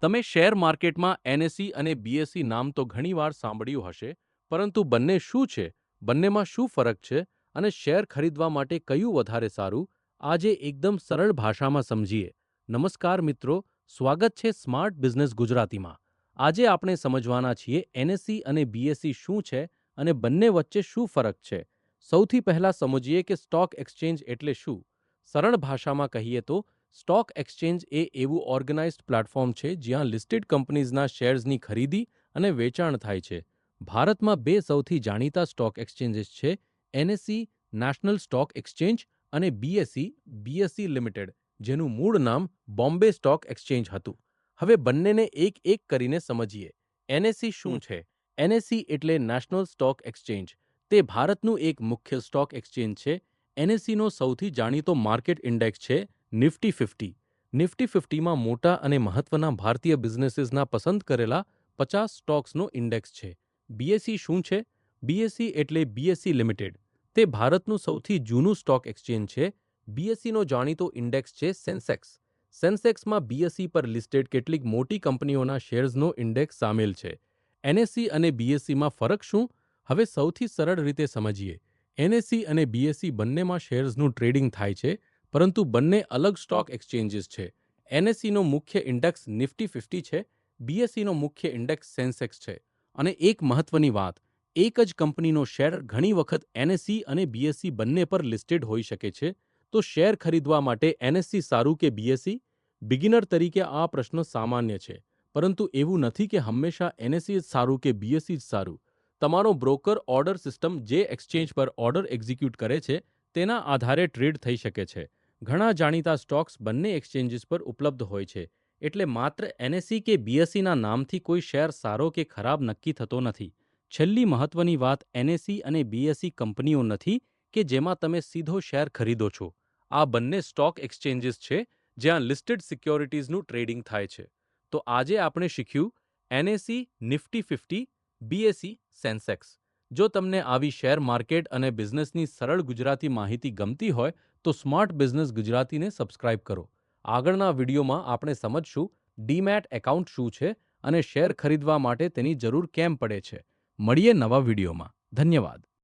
તમે શેર માર્કેટમાં એનએસઈ અને બીએસઈ નામ તો ઘણીવાર સાંભળ્યું હશે, પરંતુ બંને શું છે, બંનેમાં શું ફરક છે અને શેર ખરીદવા માટે કયું વધારે સારું, આજે એકદમ સરળ ભાષામાં સમજીએ. નમસ્કાર મિત્રો, સ્વાગત છે સ્માર્ટ બિઝનેસ ગુજરાતીમાં. આજે આપણે સમજવાના છીએ એનએસઈ અને બીએસઈ શું છે અને બંને વચ્ચે શું ફરક છે. સૌથી પહેલા સમજીએ કે સ્ટોક એક્સચેન્જ એટલે શું. સરળ ભાષામાં કહીએ તો સ્ટોક એક્સચેન્જ એ એવું ઓર્ગેનાઇઝ્ડ પ્લેટફોર્મ છે જ્યાં લિસ્ટેડ કંપનીઝના શેર્સની ખરીદી અને વેચાણ થાય છે. ભારતમાં બે સૌથી જાણીતા સ્ટોક એક્સચેન્જીસ છે, એનએસઈ નેશનલ સ્ટોક એક્સચેન્જ અને બીએસઈ લિમિટેડ, જેનું મૂળ નામ બોમ્બે સ્ટોક એક્સચેન્જ હતું. હવે બંનેને એક એક કરીને સમજીએ. એનએસઈ શું છે? એનએસઈ એટલે નેશનલ સ્ટોક એક્સચેન્જ. તે ભારતનું એક મુખ્ય સ્ટોક એક્સચેન્જ છે. એનએસઈનો સૌથી જાણીતો માર્કેટ ઇન્ડેક્સ છે નિફ્ટી 50. નિફ્ટી 50માં મોટા અને મહત્વના ભારતીય બિઝનેસીસના પસંદ કરેલા 50 સ્ટોક્સનો ઇન્ડેક્સ છે. બીએસઈ શું છે? બીએસઈ એટલે બીએસઈ લિમિટેડ. તે ભારતનું સૌથી જૂનું સ્ટોક એક્સચેન્જ છે. બીએસઈનો જાણીતો ઇન્ડેક્સ છે સેન્સેક્સ. સેન્સેક્સમાં બીએસઈ પર લિસ્ટેડ કેટલીક મોટી કંપનીઓના શેર્સનો ઇન્ડેક્સ સામેલ છે. એનએસઈ અને બીએસઈમાં ફરક શું? હવે સૌથી સરળ રીતે સમજીએ. એનએસઈ અને બીએસઈ બંનેમાં શેર્સનું ટ્રેડિંગ થાય છે, પરંતુ બંને અલગ સ્ટોક એક્સચેન્જીસ છે. એનએસઈનો મુખ્ય ઇન્ડેક્સ નિફ્ટી 50 છે, બીએસઈનો મુખ્ય ઇન્ડેક્સ સેન્સેક્સ છે. અને એક મહત્વની વાત, એક જ કંપનીનો શેર ઘણી વખત એનએસઈ અને બીએસઈ બંને પર લિસ્ટેડ હોઈ શકે છે. તો શેર ખરીદવા માટે એનએસઈ સારું કે બીએસઈ? બિગિનર તરીકે આ પ્રશ્ન સામાન્ય છે, પરંતુ એવું નથી કે હંમેશા એનએસઈ જ સારું કે બીએસઈ જ સારું. તમારો બ્રોકર ઓર્ડર સિસ્ટમ જે એક્સચેન્જ પર ઓર્ડર એક્ઝિક્યુટ કરે છે, તેના આધારે ટ્રેડ થઈ શકે છે. ઘણા જાણીતા સ્ટોક્સ બંને એક્સચેન્જીસ પર ઉપલબ્ધ હોય છે, એટલે માત્ર એનએસઈ કે બીએસઈના નામથી કોઈ શેર સારો કે ખરાબ નક્કી થતો નથી. છેલ્લી મહત્વની વાત, એનએસઈ અને બીએસઈ કંપનીઓ નથી કે જેમાં તમે સીધો શેર ખરીદો છો. આ બંને સ્ટોક એક્સચેન્જીસ છે જ્યાં લિસ્ટેડ સિક્યોરિટીઝનું ટ્રેડિંગ થાય છે. તો આજે આપણે શીખ્યું એનએસઈ, નિફ્ટી 50, બીએસઈ, સેન્સેક્સ. જો તમને આવી શેર માર્કેટ અને બિઝનેસની સરળ ગુજરાતી માહિતી ગમતી હોય તો સ્માર્ટ બિઝનેસ ગુજરાતીને સબસ્ક્રાઇબ કરો. આગળના વિડીયોમાં આપણે સમજશું ડીમેટ એકાઉન્ટ શું છે અને શેર ખરીદવા માટે તેની જરૂર કેમ પડે છે. મળીએ નવા વિડીયોમાં. ધન્યવાદ.